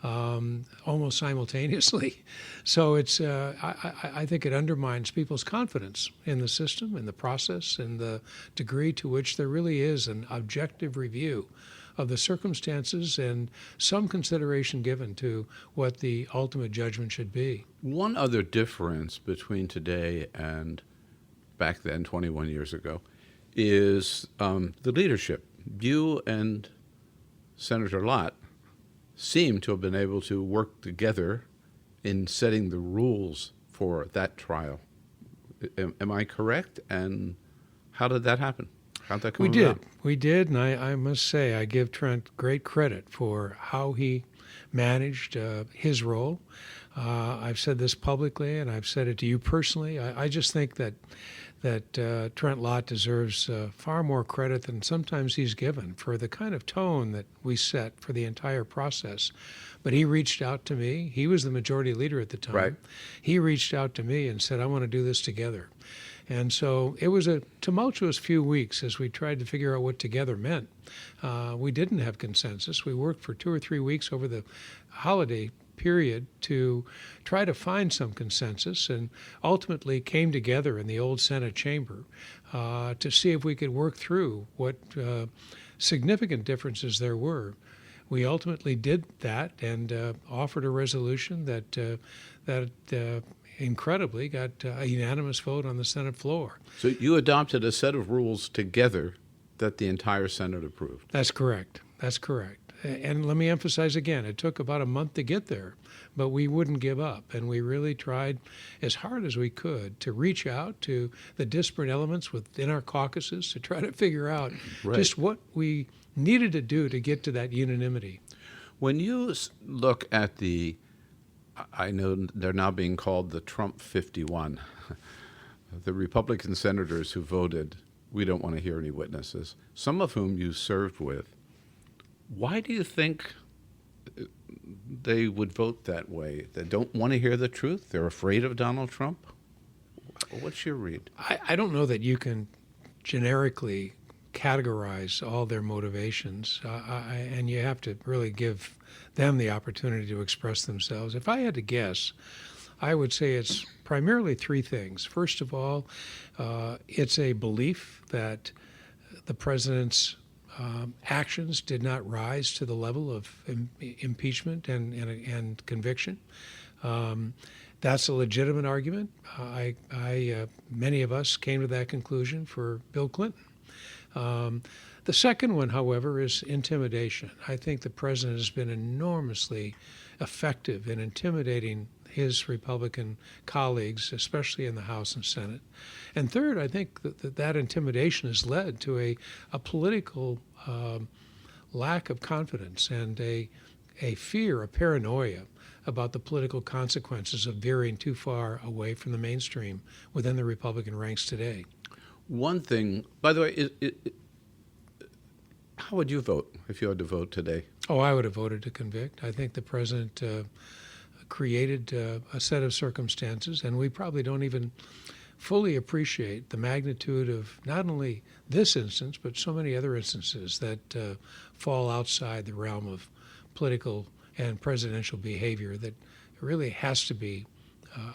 almost simultaneously. So it's I think it undermines people's confidence in the system, in the process, and the degree to which there really is an objective review of the circumstances and some consideration given to what the ultimate judgment should be. One other difference between today and back then, 21 years ago, is the leadership. You and Senator Lott seem to have been able to work together in setting the rules for that trial. Am I correct? And how did that happen? How'd that come about? We did, and I must say I give Trent great credit for how he managed his role. I've said this publicly, and I've said it to you personally. I just think that Trent Lott deserves far more credit than sometimes he's given for the kind of tone that we set for the entire process. But he reached out to me. He was the majority leader at the time. Right. He reached out to me and said, I want to do this together. And so it was a tumultuous few weeks as we tried to figure out what together meant. We didn't have consensus. We worked for 2 or 3 weeks over the holiday period to try to find some consensus, and ultimately came together in the old Senate chamber to see if we could work through what significant differences there were. We ultimately did that and offered a resolution that incredibly got a unanimous vote on the Senate floor. So you adopted a set of rules together that the entire Senate approved. That's correct. And let me emphasize again, it took about a month to get there, but we wouldn't give up. And we really tried as hard as we could to reach out to the disparate elements within our caucuses to try to figure out just what we needed to do to get to that unanimity. When you look at I know they're now being called the Trump 51, the Republican senators who voted, we don't want to hear any witnesses, some of whom you served with, why do you think they would vote that way? They don't want to hear the truth? They're afraid of Donald Trump? What's your read? I don't know that you can generically categorize all their motivations, and you have to really give them the opportunity to express themselves. If I had to guess, I would say it's primarily 3 things. First of all, it's a belief that the president's actions did not rise to the level of impeachment and conviction. That's a legitimate argument. Many of us came to that conclusion for Bill Clinton. The second one, however, is intimidation. I think the president has been enormously effective in intimidating his Republican colleagues, especially in the House and Senate. And third, I think that intimidation has led to a political lack of confidence and a fear, a paranoia about the political consequences of veering too far away from the mainstream within the Republican ranks today. One thing, by the way, how would you vote if you had to vote today? Oh, I would have voted to convict. I think the president created a set of circumstances, and we probably don't even fully appreciate the magnitude of not only this instance, but so many other instances that fall outside the realm of political and presidential behavior that really has to be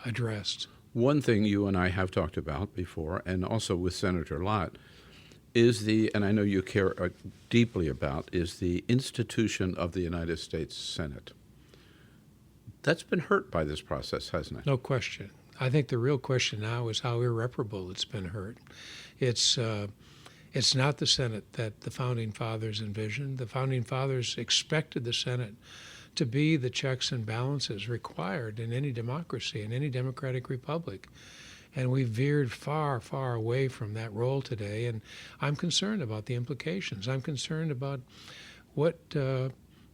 addressed. One thing you and I have talked about before, and also with Senator Lott, is and I know you care deeply about, is the institution of the United States Senate. That's been hurt by this process, hasn't it? No question. I think the real question now is how irreparable it's been hurt. It's not the Senate that the Founding Fathers envisioned. The Founding Fathers expected the Senate to be the checks and balances required in any democracy, in any democratic republic. And we've veered far, far away from that role today, and I'm concerned about the implications. I'm concerned about what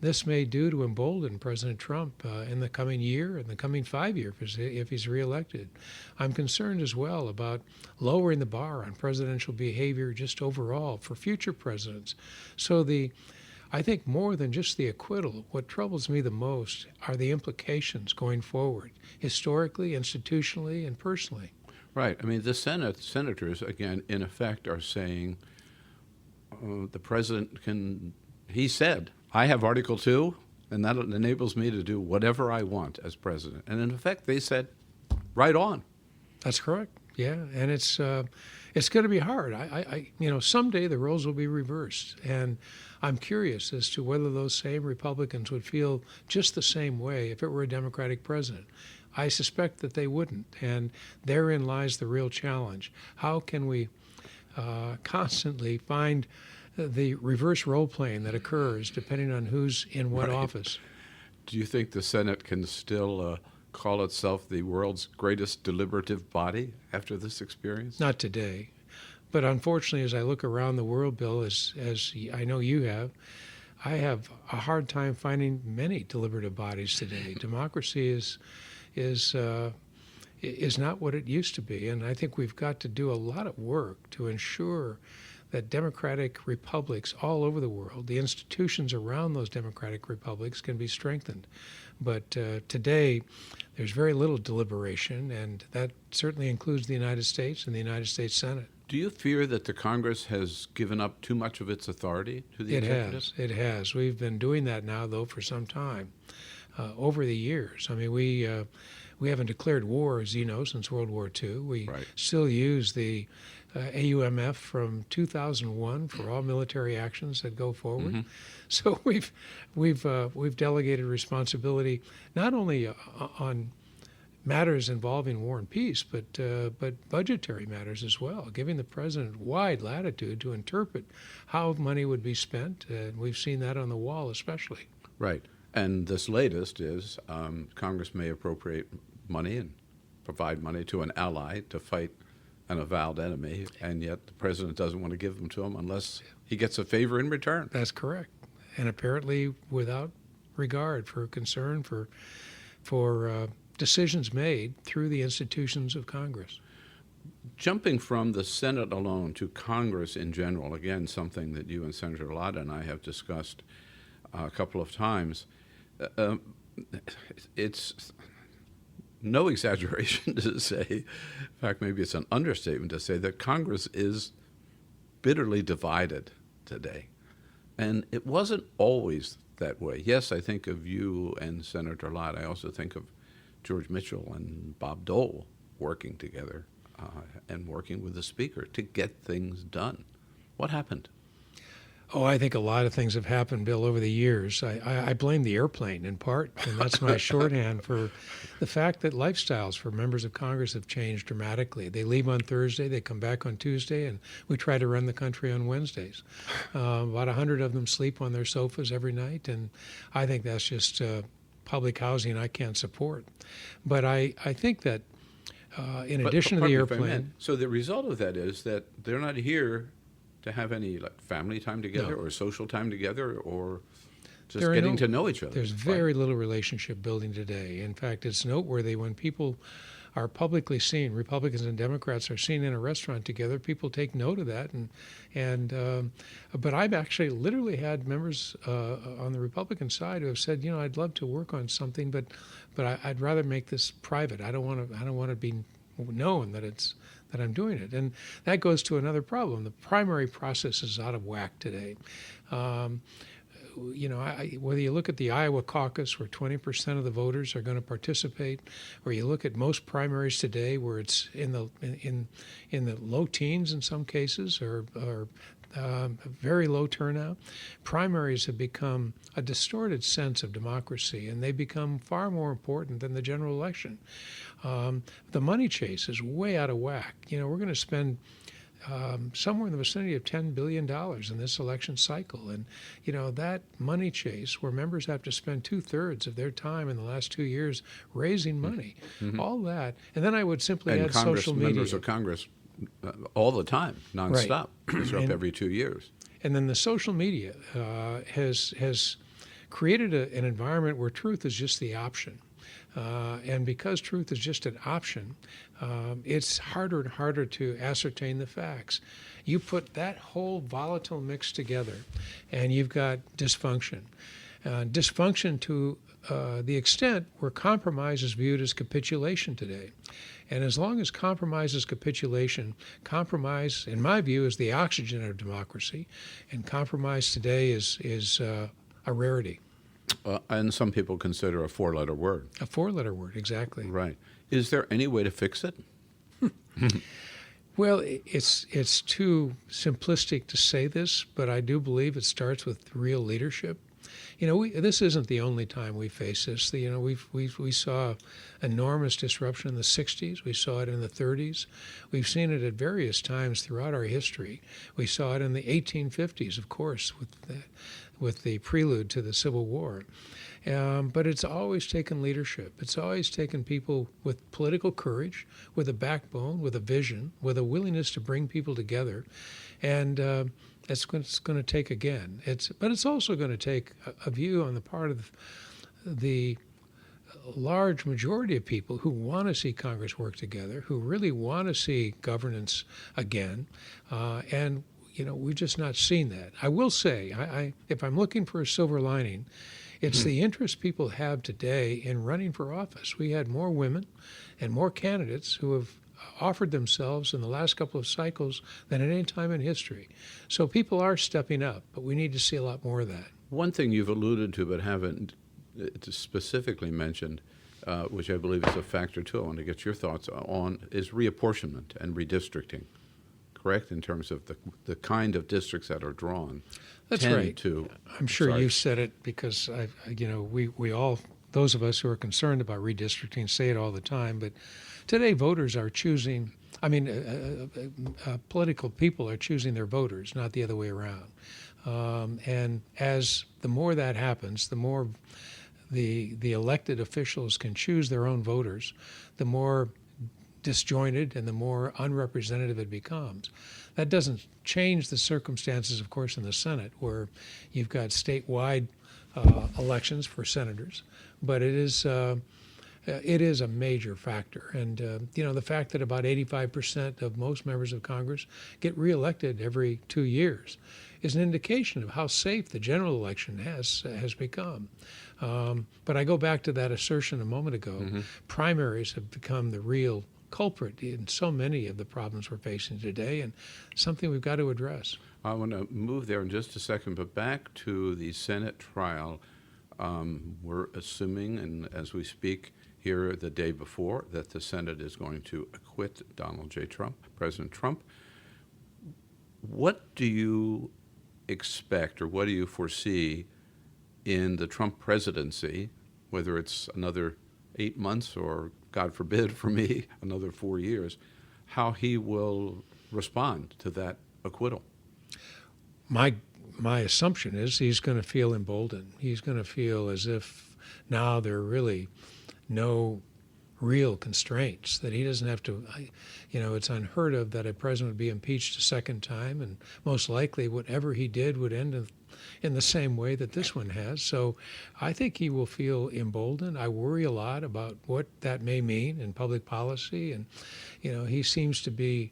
this may do to embolden President Trump in the coming year, in the coming 5 years, if he's reelected. I'm concerned as well about lowering the bar on presidential behavior just overall for future presidents. So I think more than just the acquittal, what troubles me the most are the implications going forward, historically, institutionally, and personally. Right. I mean, the senators, again, in effect, are saying the president he said, I have Article 2, and that enables me to do whatever I want as president. And in effect, they said, right on. That's correct. Yeah, and it's going to be hard. Someday the roles will be reversed, and I'm curious as to whether those same Republicans would feel just the same way if it were a Democratic president. I suspect that they wouldn't, and therein lies the real challenge. How can we constantly find the reverse role-playing that occurs depending on who's in what office? Do you think the Senate can still call itself the world's greatest deliberative body after this experience? Not today. But unfortunately, as I look around the world, Bill, as I know you have, I have a hard time finding many deliberative bodies today. Democracy is not what it used to be, and I think we've got to do a lot of work to ensure that democratic republics all over the world, the institutions around those democratic republics can be strengthened. But today, there's very little deliberation, and that certainly includes the United States and the United States Senate. Do you fear that the Congress has given up too much of its authority to the executive? It has. We've been doing that now, though, for some time, over the years. I mean, we haven't declared war, as you know, since World War II. We still use the AUMF from 2001 for all military actions that go forward. Mm-hmm. So we've delegated responsibility not only on matters involving war and peace, but budgetary matters as well, giving the president wide latitude to interpret how money would be spent. And we've seen that on the wall especially. Right. And this latest is Congress may appropriate money and provide money to an ally to fight an avowed enemy, and yet the president doesn't want to give them to him unless he gets a favor in return. That's correct. And apparently without regard for concern for decisions made through the institutions of Congress. Jumping from the Senate alone to Congress in general, again, something that you and Senator Lada and I have discussed a couple of times, it's no exaggeration to say, in fact, maybe it's an understatement to say that Congress is bitterly divided today. And it wasn't always that way. Yes, I think of you and Senator Lott. I also think of George Mitchell and Bob Dole working together and working with the Speaker to get things done. What happened? Oh, I think a lot of things have happened, Bill, over the years. I blame the airplane in part, and that's my shorthand for the fact that lifestyles for members of Congress have changed dramatically. They leave on Thursday, they come back on Tuesday, and we try to run the country on Wednesdays. About 100 of them sleep on their sofas every night, and I think that's just public housing I can't support. But I think that in addition to the airplane... So the result of that is that they're not here to have any family time together or social time together or just getting to know each other. There's very little relationship building today. In fact, it's noteworthy when people are publicly seen, Republicans and Democrats are seen in a restaurant together, people take note of that. But I've actually literally had members on the Republican side who have said, I'd love to work on something, but I'd rather make this private. I don't want to be known that I'm doing it. And that goes to another problem. The primary process is out of whack today. Whether you look at the Iowa caucus where 20% of the voters are going to participate, or you look at most primaries today where it's in the low teens in some cases, or very low turnout, primaries have become a distorted sense of democracy, and they become far more important than the general election. The money chase is way out of whack. We're going to spend somewhere in the vicinity of $10 billion in this election cycle. And, that money chase where members have to spend 2/3 of their time in the last 2 years raising money, all that. And then I would simply add social media. Members of Congress all the time, nonstop. Right. They're up every 2 years. And then the social media has created an environment where truth is just the option. And because truth is just an option, it's harder and harder to ascertain the facts. You put that whole volatile mix together, and you've got dysfunction. Dysfunction to the extent where compromise is viewed as capitulation today. And as long as compromise is capitulation, compromise, in my view, is the oxygen of democracy, and compromise today is a rarity. And some people consider a four-letter word. A four-letter word, exactly. Right. Is there any way to fix it? Well, it's too simplistic to say this, but I do believe it starts with real leadership. This isn't the only time we face this. We saw enormous disruption in the 60s. We saw it in the 30s. We've seen it at various times throughout our history. We saw it in the 1850s, of course, with the prelude to the Civil War. But it's always taken leadership. It's always taken people with political courage, with a backbone, with a vision, with a willingness to bring people together. And it's going to take again. But it's also going to take a view on the part of the large majority of people who want to see Congress work together, who really want to see governance again. And we've just not seen that. I will say, if I'm looking for a silver lining, it's the interest people have today in running for office. We had more women and more candidates who have offered themselves in the last couple of cycles than at any time in history. So people are stepping up, but we need to see a lot more of that. One thing you've alluded to but haven't specifically mentioned, which I believe is a factor too, I want to get your thoughts on, is reapportionment and redistricting, correct, in terms of the kind of districts that are drawn? That's right. I'm sure you said it because, we all, those of us who are concerned about redistricting say it all the time, but today voters are choosing, political people are choosing their voters, not the other way around. And as the more that happens, the more the elected officials can choose their own voters, the more disjointed and the more unrepresentative it becomes. That doesn't change the circumstances, of course, in the Senate, where you've got statewide elections for senators, but it is a major factor. And, the fact that about 85% of most members of Congress get reelected every 2 years is an indication of how safe the general election has become. But I go back to that assertion a moment ago. Mm-hmm. Primaries have become the real culprit in so many of the problems we're facing today, and something we've got to address. I want to move there in just a second, but back to the Senate trial. We're assuming, and as we speak here the day before, that the Senate is going to acquit Donald J. Trump, President Trump. What do you expect, or what do you foresee in the Trump presidency, whether it's another 8 months or, God forbid for me, another 4 years, how he will respond to that acquittal? My assumption is he's going to feel emboldened. He's going to feel as if now there are really no real constraints, that he doesn't have to, it's unheard of that a president would be impeached a second time, and most likely whatever he did would end in the same way that this one has. So I think he will feel emboldened. I worry a lot about what that may mean in public policy, and he seems to be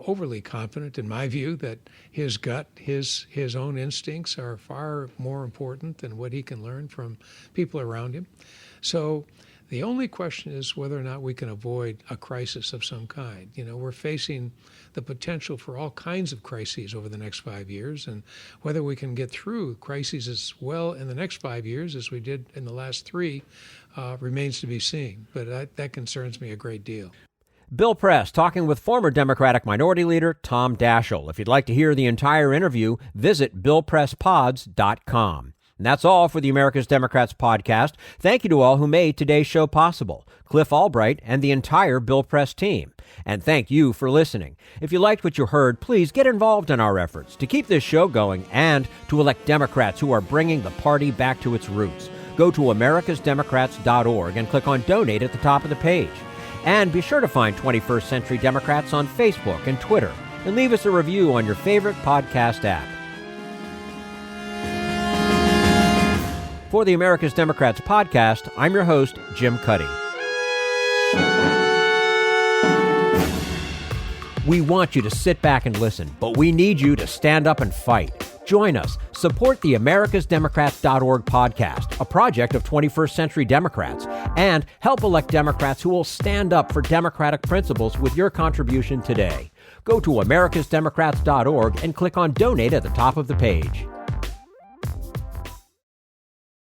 overly confident, in my view, that his gut, his own instincts are far more important than what he can learn from people around him. So the only question is whether or not we can avoid a crisis of some kind. We're facing the potential for all kinds of crises over the next 5 years, and whether we can get through crises as well in the next 5 years as we did in the last 3 remains to be seen. But that concerns me a great deal. Bill Press talking with former Democratic Minority Leader Tom Daschle. If you'd like to hear the entire interview, visit BillPressPods.com. And that's all for the America's Democrats podcast. Thank you to all who made today's show possible, Cliff Albright and the entire Bill Press team. And thank you for listening. If you liked what you heard, please get involved in our efforts to keep this show going and to elect Democrats who are bringing the party back to its roots. Go to americasdemocrats.org and click on Donate at the top of the page. And be sure to find 21st Century Democrats on Facebook and Twitter, and leave us a review on your favorite podcast app. For the America's Democrats podcast, I'm your host, Jim Cuddy. We want you to sit back and listen, but we need you to stand up and fight. Join us. Support the americasdemocrats.org podcast, a project of 21st Century Democrats, and help elect Democrats who will stand up for democratic principles with your contribution today. Go to americasdemocrats.org and click on Donate at the top of the page.